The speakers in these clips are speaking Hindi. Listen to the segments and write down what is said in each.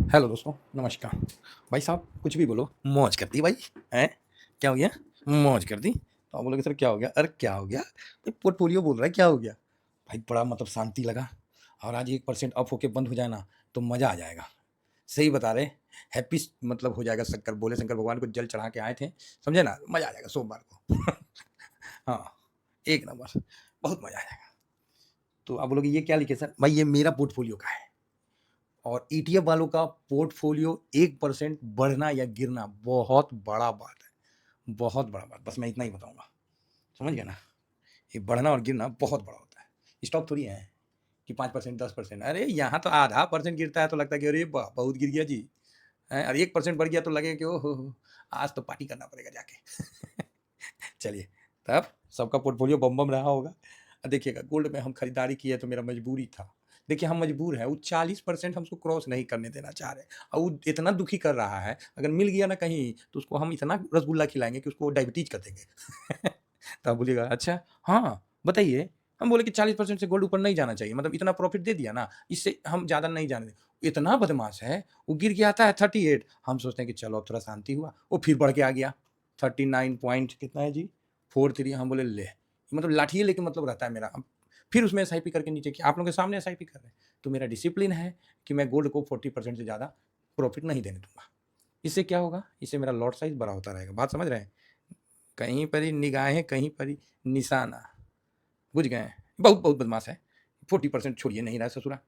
हेलो दोस्तों, नमस्कार। भाई साहब कुछ भी बोलो, मौज कर दी भाई। हैं? क्या हो गया? मौज कर दी। तो आप बोलोगे सर क्या हो गया? अरे क्या हो गया भाई, पोर्टफोलियो बोल रहा है क्या हो गया। भाई बड़ा मतलब शांति लगा। और आज 1% अप होके बंद हो जाए ना तो मज़ा आ जाएगा। सही बता रहे। हैप्पी मतलब हो जाएगा। शंकर बोले, शंकर भगवान को जल चढ़ा के आए थे, समझे ना, मज़ा आ जाएगा सोमवार को। हाँ, एक नंबर, बहुत मज़ा आ जाएगा। तो आप बोलोगे ये क्या लिखे सर? भाई ये मेरा पोर्टफोलियो का है। और ईटीएफ वालों का पोर्टफोलियो 1% बढ़ना या गिरना बहुत बड़ा बात है, बहुत बड़ा बात। बस मैं इतना ही बताऊंगा, समझ गए ना। ये बढ़ना और गिरना बहुत बड़ा होता है। स्टॉक थोड़ी है कि 5% 10%। अरे यहाँ तो आधा परसेंट गिरता है तो लगता है कि अरे बहुत गिर गया जी। और 1% बढ़ गया तो लगे कि ओहो, आज तो पार्टी करना पड़ेगा जाके। चलिए, तब सबका पोर्टफोलियो बम बम रहा होगा। देखिएगा, गोल्ड में हम खरीदारी किए तो मेरा मजबूरी था। देखिए हम मजबूर हैं, वो 40% हमको क्रॉस नहीं करने देना चाह रहे, और वो इतना दुखी कर रहा है। अगर मिल गया ना कहीं तो उसको हम इतना रसगुल्ला खिलाएंगे कि उसको डायबिटीज कर देंगे। तो आप बोलिएगा अच्छा, हाँ बताइए। हम बोले कि 40% से गोल्ड ऊपर नहीं जाना चाहिए, मतलब इतना प्रॉफिट दे दिया ना, इससे हम ज़्यादा नहीं जाने दें। इतना बदमाश है, वो गिर के आता है 38। हम सोचते हैं कि चलो अब थोड़ा शांति हुआ, वो फिर बढ़ के आ गया 39 पॉइंट कितना है जी, 43। हम बोले ले, मतलब लाठी है लेकिन मतलब रहता है मेरा। अब फिर उसमें एसआईपी करके नीचे किया, आप लोगों के सामने एसआईपी कर रहे हैं। तो मेरा डिसिप्लिन है कि मैं गोल्ड को 40% से ज़्यादा प्रॉफिट नहीं देने दूंगा। इससे क्या होगा? इससे मेरा लॉट साइज बड़ा होता रहेगा। बात समझ रहे हैं? कहीं पर ही निगाहें, कहीं पर ही निशाना। बुझ गए हैं? बहुत बहुत बदमाश है। 40% छोड़िए, नहीं रहा ससुरा।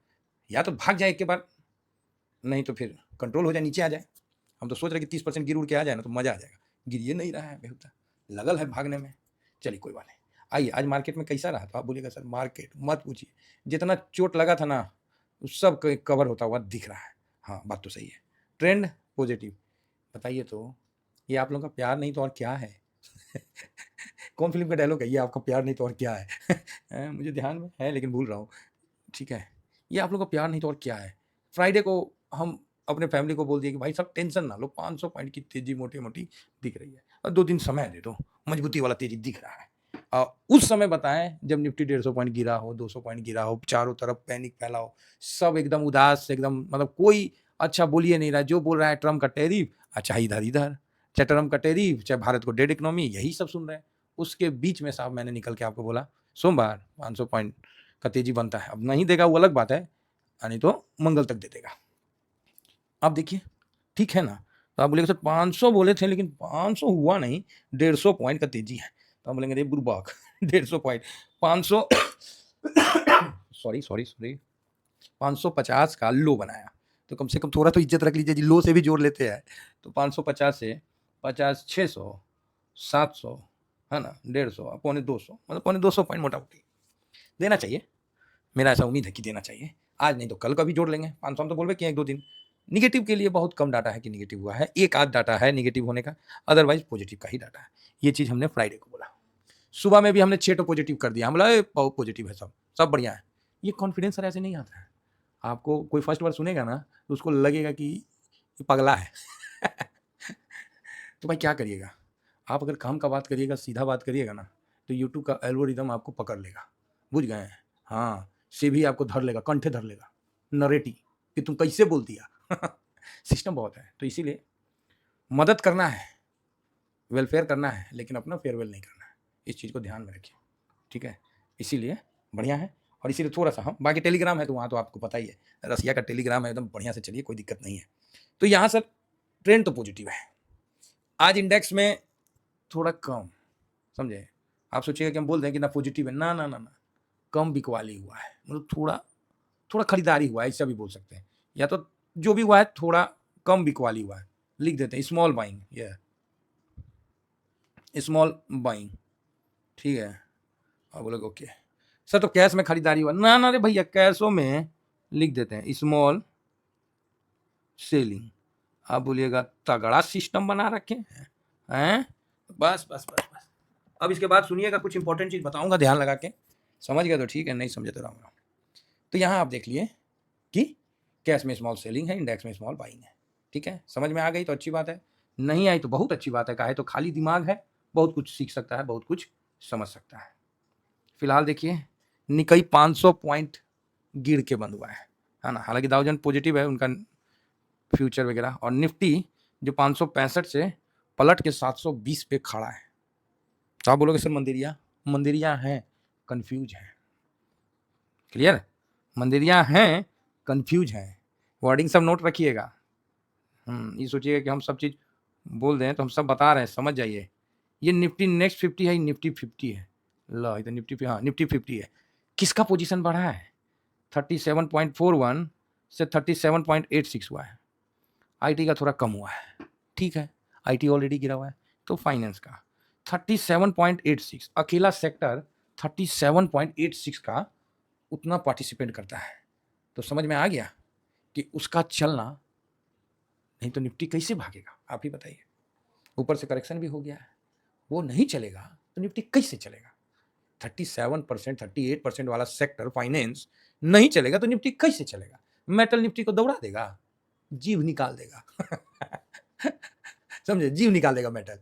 या तो भाग जाए एक के बाद, नहीं तो फिर कंट्रोल हो जाए, नीचे आ जाए। हम तो सोच रहे कि 30% गिर उड़ के आ जाए ना तो मजा आ जाएगा। गिर ये नहीं रहा है बेहुदा, लगल है भागने में। चलिए कोई बात नहीं। आइए, आज मार्केट में कैसा रहा? तो आप बोलिएगा सर मार्केट मत पूछिए, जितना चोट लगा था ना उस सब कवर होता हुआ दिख रहा है। हाँ बात तो सही है, ट्रेंड पॉजिटिव। बताइए तो, ये आप लोगों का प्यार नहीं तो और क्या है? कौन फिल्म का डायलॉग है ये, आपका प्यार नहीं तो और क्या है? मुझे ध्यान में है लेकिन भूल रहा हूँ। ठीक है, ये आप लोगों का प्यार नहीं तो और क्या है। फ्राइडे को हम अपने फैमिली को बोल दिए कि भाई सब टेंशन ना लो, 500 पॉइंट की तेजी मोटी मोटी दिख रही है, और 2 दिन समय दे दो, मजबूती वाला तेजी दिख रहा है। उस समय बताएं जब निफ्टी 150 पॉइंट गिरा हो, 200 पॉइंट गिरा हो, चारों तरफ पैनिक फैला हो, सब एकदम उदास, एकदम मतलब कोई अच्छा बोलिए नहीं रहा। जो बोल रहा है ट्रम्प का टैरिफ, अच्छा इधर इधर, चाहे ट्रम्प का टैरिफ, चाहे भारत को डेड इकोनॉमी, यही सब सुन रहे हैं। उसके बीच में साहब मैंने निकल के आपको बोला सोमवार 500 पॉइंट का तेजी बनता है। अब नहीं देगा वो अलग बात है, नहीं तो मंगल तक दे देगा। अब देखिए, ठीक है ना। तो आप बोलेंगे सर 500 बोले थे लेकिन 500 हुआ नहीं, 150 पॉइंट का तेजी है। तो हम बोलेंगे रे बुरबाक, 150 पॉइंट, 500 सॉरी सॉरी सॉरी, 550 का लो बनाया। तो कम से कम थोड़ा तो इज्जत रख लीजिए जी, लो से भी जोड़ लेते हैं। तो 550 से 50, 600, 700, है ना, 150, पौने 200, मतलब पौने 200 पॉइंट मोटा मोटी देना चाहिए। मेरा ऐसा उम्मीद है कि देना चाहिए। आज नहीं तो कल का भी जोड़ लेंगे 500। हम तो बोल रहे कि 1-2 दिन निगेटिव के लिए बहुत कम डाटा है कि निगेटिव हुआ है, एक आध डाटा है निगेटिव होने का, अदरवाइज पॉजिटिव का ही डाटा है। ये चीज़ हमने फ्राइडे को बोला। सुबह में भी हमने 6 पॉजिटिव कर दिया। हम बोला बहुत पॉजिटिव है, सब सब बढ़िया है। ये कॉन्फिडेंस सर ऐसे नहीं आता है। आपको कोई फर्स्ट बार सुनेगा ना तो उसको लगेगा कि ये पगला है। तो भाई क्या करिएगा, आप अगर काम का बात करिएगा, सीधा बात करिएगा ना, तो यूट्यूब का एल्गोरिदम आपको पकड़ लेगा। बुझ गए हैं? हाँ, से भी आपको धर लेगा, कंठे धर लेगा, नरेटी कि तुम कैसे बोल दिया। सिस्टम बहुत है, तो इसीलिए मदद करना है, वेलफेयर करना है, लेकिन अपना फेयरवेल नहीं करना है। इस चीज़ को ध्यान में रखिए, ठीक है। इसीलिए बढ़िया है। और इसीलिए थोड़ा सा हम, बाकी टेलीग्राम है तो वहाँ तो आपको पता ही है, रसिया का टेलीग्राम है, एकदम बढ़िया से चलिए, कोई दिक्कत नहीं है। तो यहाँ सर ट्रेंड तो पॉजिटिव है। आज इंडेक्स में थोड़ा कम, समझे। आप सोचिएगा कि हम बोल दें कि ना पॉजिटिव है, ना ना ना ना, कम बिकवाली हुआ है, मतलब थोड़ा थोड़ा खरीदारी हुआ है, ऐसा भी बोल सकते हैं। या तो जो भी हुआ है थोड़ा कम बिकवाली हुआ है, लिख देते हैं स्मॉल बाइंग, ये स्मॉल बाइंग, ठीक है। और बोलोगे ओके सर तो कैश में खरीदारी हुआ, ना ना रे भैया, कैशों में लिख देते हैं स्मॉल सेलिंग। आप बोलिएगा तगड़ा सिस्टम बना रखे हैं। बस बस बस बस। अब इसके बाद सुनिएगा, कुछ इंपॉर्टेंट चीज बताऊंगा, ध्यान लगा के। समझ गए तो ठीक है, नहीं समझे तो राम राम। तो यहाँ आप देख लिए कि कैश में स्मॉल सेलिंग है, इंडेक्स में स्मॉल बाइंग है, ठीक है। समझ में आ गई तो अच्छी बात है, नहीं आई तो बहुत अच्छी बात है। काहे तो खाली दिमाग है, बहुत कुछ सीख सकता है, बहुत कुछ समझ सकता है। फिलहाल देखिए, निकई 500 पॉइंट गिर के बंद हुआ है ना। हालांकि दाउजन पॉजिटिव है, उनका फ्यूचर वगैरह। और निफ्टी जो 565 से पलट के 720 पे खड़ा है। तो आप बोलोगे सर मंदिरिया हैं, कंफ्यूज हैं। क्लियर? मंदिरिया हैं, कंफ्यूज हैं। वर्डिंग सब नोट रखिएगा। ये सोचिएगा कि हम सब चीज़ बोल दें तो हम सब बता रहे हैं, समझ जाइए। ये निफ्टी नेक्स्ट 50 है, निफ्टी 50 है। लो इधर निफ्टी, हाँ निफ्टी 50 है। किसका पोजीशन बढ़ा है? 37.41 से 37.86 हुआ है। आईटी का थोड़ा कम हुआ है, ठीक है, आईटी ऑलरेडी गिरा हुआ है। तो फाइनेंस का 37.86, अकेला सेक्टर 37.86 का उतना पार्टिसिपेट करता है। तो समझ में आ गया कि उसका चलना, नहीं तो निफ्टी कैसे भागेगा आप ही बताइए। ऊपर से करेक्शन भी हो गया है, वो नहीं चलेगा तो निफ्टी कैसे चलेगा? 37%, 38% वाला सेक्टर फाइनेंस नहीं चलेगा तो निफ्टी कैसे चलेगा? मेटल निफ्टी को दौड़ा देगा, जीव निकाल देगा। समझे? जीव निकाल देगा मेटल।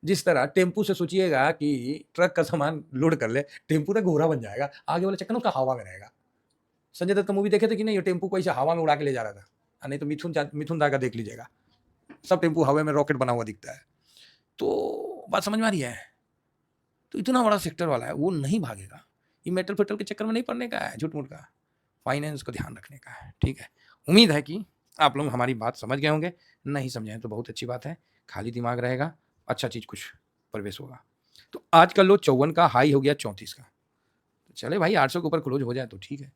जिस तरह टेम्पू से सोचिएगा कि ट्रक का सामान लोड कर ले, टेम्पू ना घोड़ा बन जाएगा, आगे वाला चक्कर उसका हवा में रहेगा। संजय दत्त का मूवी देखे थे कि नहीं? ये टेम्पू को ऐसे हवा में उड़ा के ले जा रहा था। नहीं तो मिथुन दा का देख लीजिएगा, सब टेम्पू हवा में रॉकेट बना हुआ दिखता है। तो बात समझ में आ रही है? तो इतना बड़ा सेक्टर वाला है, वो नहीं भागेगा। ये मेटल फेटल के चक्कर में नहीं पड़ने का है, झूठ मूठ का। फाइनेंस को ध्यान रखने का है, ठीक है। उम्मीद है कि आप लोग हमारी बात समझ गए होंगे। नहीं समझे हैं तो बहुत अच्छी बात है, खाली दिमाग रहेगा, अच्छा चीज़ कुछ प्रवेश होगा। तो आज का लो 54 का, हाई हो गया 34 का। तो चले भाई 800 के ऊपर क्लोज हो जाए तो ठीक है।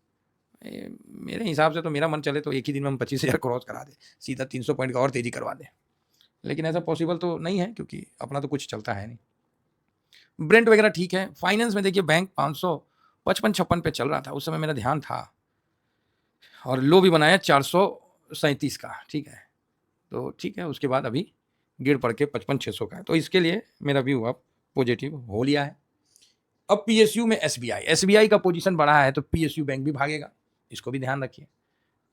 मेरे हिसाब से तो मेरा मन चले तो एक ही दिन में हम 25,000 क्रॉस करा दें, सीधा 300 पॉइंट का और तेजी करवा दें। लेकिन ऐसा पॉसिबल तो नहीं है, क्योंकि अपना तो कुछ चलता है नहीं। ब्रेंट वगैरह ठीक है। फाइनेंस में देखिए बैंक 555-56 पे चल रहा था, उस समय मेरा ध्यान था, और लो भी बनाया 437 का, ठीक है। तो ठीक है, उसके बाद अभी गिर पड़ के 55-600 का है। तो इसके लिए मेरा व्यू अब पॉजिटिव हो लिया है। अब पीएसयू में एसबीआई का पोजीशन बढ़ा है तो पीएसयू बैंक भी भागेगा, इसको भी ध्यान रखिए।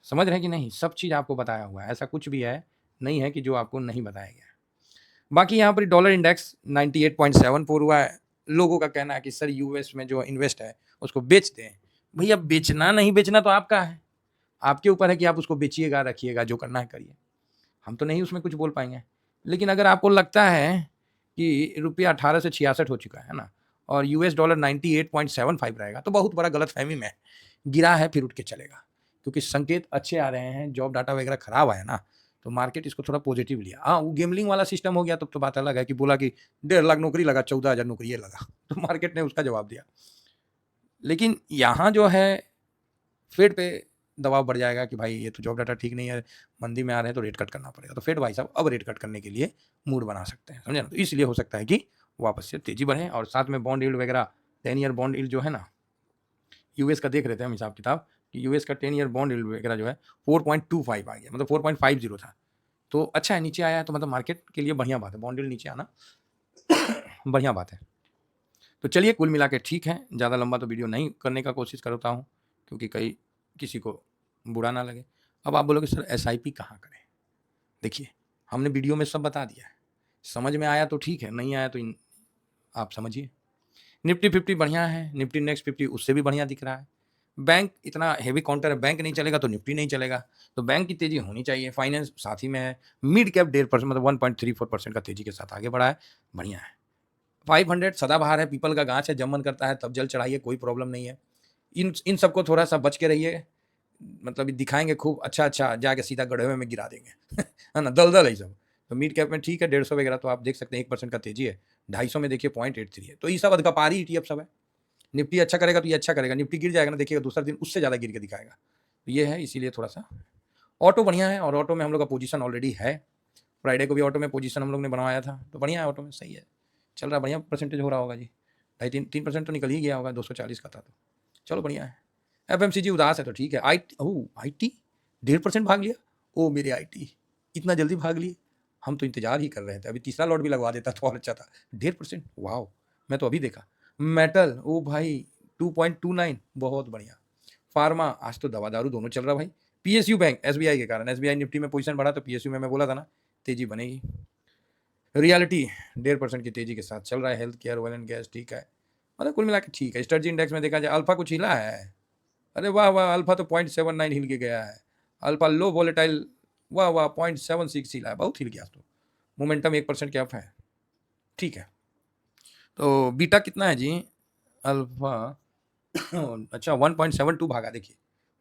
समझ रहे हैं कि नहीं? सब चीज़ आपको बताया हुआ है, ऐसा कुछ भी है नहीं है कि जो आपको नहीं बताया गया। बाकी यहाँ पर डॉलर इंडेक्स 98.74 हुआ है। लोगों का कहना है कि सर यूएस में जो इन्वेस्ट है उसको बेच दें। भैया बेचना नहीं बेचना तो आपका है, आपके ऊपर है कि आप उसको बेचिएगा, रखिएगा, जो करना है करिए, हम तो नहीं उसमें कुछ बोल पाएंगे। लेकिन अगर आपको लगता है कि रुपया 18 से 66 हो चुका है ना, और यूएस डॉलर 98.75 रहेगा, तो बहुत बड़ा गलतफहमी में गिरा है, फिर उठ के चलेगा, क्योंकि संकेत अच्छे आ रहे हैं, जॉब डाटा वगैरह खराब आया ना, तो मार्केट इसको थोड़ा पॉजिटिव लिया। हाँ, वो गेमलिंग वाला सिस्टम हो गया तब तो बात अलग है, कि बोला कि 1.5 लाख नौकरी लगा, 14,000 नौकरी लगा, तो मार्केट ने उसका जवाब दिया। लेकिन यहाँ जो है फेड पे दबाव बढ़ जाएगा कि भाई ये तो जॉब डाटा ठीक नहीं है, मंदी में आ रहे हैं तो रेट कट करना पड़ेगा। तो फेड भाई साहब अब रेट कट करने के लिए मूड बना सकते हैं, समझे ना? तो इसलिए हो सकता है कि वापस से तेजी बढ़े। और साथ में बॉन्ड यील्ड वगैरह, 10 ईयर बॉन्ड यील्ड जो है ना, यूएस का देख रहे थे हम हिसाब किताब, कि यूएस का 10 ईयर बॉन्ड यील्ड वगैरह जो है 4.25 आ गया, मतलब 4.50 था। तो अच्छा है, नीचे आया है, तो मतलब मार्केट के लिए बढ़िया बात है, बॉन्ड यील्ड नीचे आना बढ़िया बात है। तो चलिए कुल मिला के ठीक है, ज़्यादा लंबा तो वीडियो नहीं करने का कोशिश करता हूँ, क्योंकि कहीं किसी को बुरा ना लगे। अब आप बोलोगे सर एसआईपी कहाँ करें? देखिए, हमने वीडियो में सब बता दिया है, समझ में आया तो ठीक है, नहीं आया तो आप समझिए। निफ्टी 50 बढ़िया है, निफ्टी नेक्स्ट 50 उससे भी बढ़िया दिख रहा है। बैंक इतना हेवी काउंटर है, बैंक नहीं चलेगा तो निफ्टी नहीं चलेगा, तो बैंक की तेजी होनी चाहिए। फाइनेंस साथ ही में है, मिड कैप 1.5% मतलब 1.34% का तेजी के साथ आगे बढ़ा है, बढ़िया है। 500 सदाबहार है, पीपल का गाछ है, जब मन करता है तब जल चढ़ाइए, कोई प्रॉब्लम नहीं है। इन सबको थोड़ा सा बच के रहिए, मतलब दिखाएंगे खूब अच्छा जाके सीधा गढ़वे में गिरा देंगे है ना, दलदल है सब। तो मिड कैप में ठीक है, 150 वगैरह तो आप देख सकते हैं 1% का तेजी है, 250 में देखिए 0.83 है। तो ये सब अधकपारी ETF सब है। निफ्टी अच्छा करेगा तो ये अच्छा करेगा, निफ्टी गिर जाएगा ना, देखिएगा दूसरा दिन उससे ज़्यादा गिर के दिखाएगा। तो ये है, इसीलिए थोड़ा सा ऑटो बढ़िया है, और ऑटो में हम लोग का पोजीशन ऑलरेडी है। फ्राइडे को भी ऑटो में पोजीशन हम लोग ने बनवाया था, तो बढ़िया है, ऑटो में सही है, चल रहा है, बढ़िया परसेंटेज हो रहा होगा जी। 2.5-3% तो निकल ही गया होगा, 240 का था, तो चलो बढ़िया है। FMCG उदास है तो ठीक है। IT 1.5% भाग लिया, ओ मेरे IT इतना जल्दी भाग लिए, हम तो इंतजार ही कर रहे थे, अभी तीसरा लॉट भी लगवा देता तो और अच्छा था। 1.5%, वाह, मैं तो अभी देखा। मेटल, ओ भाई 2.29, बहुत बढ़िया। फार्मा, आज तो दवा दारू दोनों चल रहा भाई। PSU बैंक SBI के कारण, SBI निफ्टी में पोजीशन बढ़ा तो PSU में मैं बोला था ना तेजी बनेगी। रियलिटी 1.5% की तेजी के साथ चल रहा है। Health care, oil and gas ठीक है, मतलब कुल मिला के ठीक है। स्ट्रेटजी इंडेक्स में देखा जाए अल्फा कुछ हिला है, अरे वाह वाह, अल्फा तो 0.79 हिल के गया है। अल्फा लो वोलेटाइल वाह वाह 0.76 ही लाया, बहुत हिल गया तो। मोमेंटम 1% के अप है, ठीक है। तो बीटा कितना है जी? अल्फा अच्छा 1.72 भागा, देखिए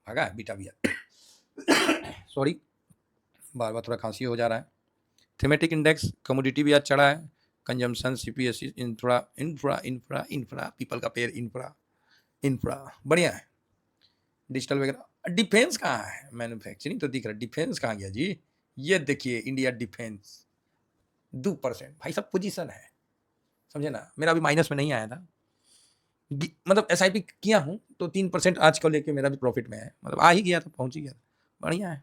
भागा है बीटा भी है। सॉरी, बार बार थोड़ा खांसी हो जा रहा है। थीमेटिक इंडेक्स कमोडिटी भी आज चढ़ा है। Consumption CPSC infra infra infra infra people का पेड़ इंफ्रा इंफ्रा बढ़िया है। डिजिटल वगैरह। डिफेंस कहाँ है? मैन्युफैक्चरिंग तो दिख रहा है, डिफेंस कहाँ गया जी? ये देखिए इंडिया डिफेंस 2%, भाई सब पोजीशन है, समझे ना। मेरा अभी माइनस में नहीं आया था, मतलब एसआईपी किया हूँ तो 3% आज को लेके मेरा भी प्रॉफिट में है, मतलब आ ही गया था, पहुंच ही गया था, बढ़िया है।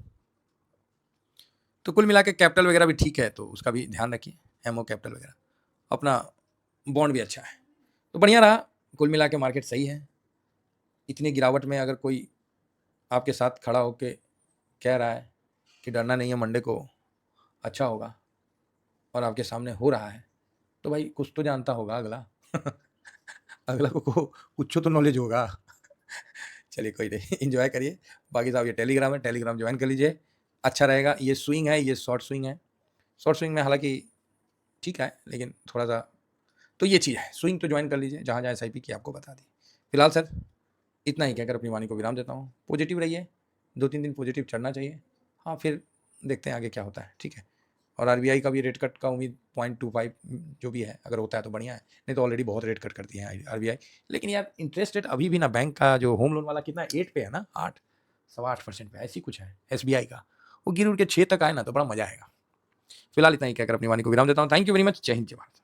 तो कुल मिला के कैपिटल वगैरह भी ठीक है, तो उसका भी ध्यान रखिए, एमओ कैपिटल वगैरह। अपना बॉन्ड भी अच्छा है, तो बढ़िया रहा। कुल मिला के मार्केट सही है। इतनी गिरावट में अगर कोई आपके साथ खड़ा होके कह रहा है कि डरना नहीं है, मंडे को अच्छा होगा, और आपके सामने हो रहा है, तो भाई कुछ तो जानता होगा अगला। अगला को कुछ तो नॉलेज होगा। चलिए कोई नहीं, इंजॉय करिए। बाकी साहब ये टेलीग्राम है, टेलीग्राम ज्वाइन कर लीजिए, अच्छा रहेगा। ये स्विंग है, ये शॉर्ट स्विंग है। शॉर्ट स्विंग में हालांकि ठीक है, लेकिन थोड़ा सा तो ये चीज़ है। स्विंग तो ज्वाइन कर लीजिए, जहाँ जहाँ एसआईपी की आपको बता दी। फिलहाल सर इतना ही कहकर अपनी वाणी को विराम देता हूँ। पॉजिटिव रहिए, 2-3 दिन पॉजिटिव चढ़ना चाहिए। हाँ, फिर देखते हैं आगे क्या होता है, ठीक है। और आरबीआई का भी रेट कट का उम्मीद 0.25 जो भी है, अगर होता है तो बढ़िया है, नहीं तो ऑलरेडी बहुत रेट कट कर दिए हैं आरबीआई। लेकिन यार इंटरेस्ट रेट अभी भी ना, बैंक का जो होम लोन वाला कितना 8 पे है ना, 8 8.25% पे ऐसी कुछ है एसबीआई का। वो गिर उड़ के 6 तक आए ना तो बड़ा मजा आएगा। फिलहाल इतना ही कहकर अपनी वाणी को विराम देता हूँ। Thank you very much. जय हिंद, जय भारत।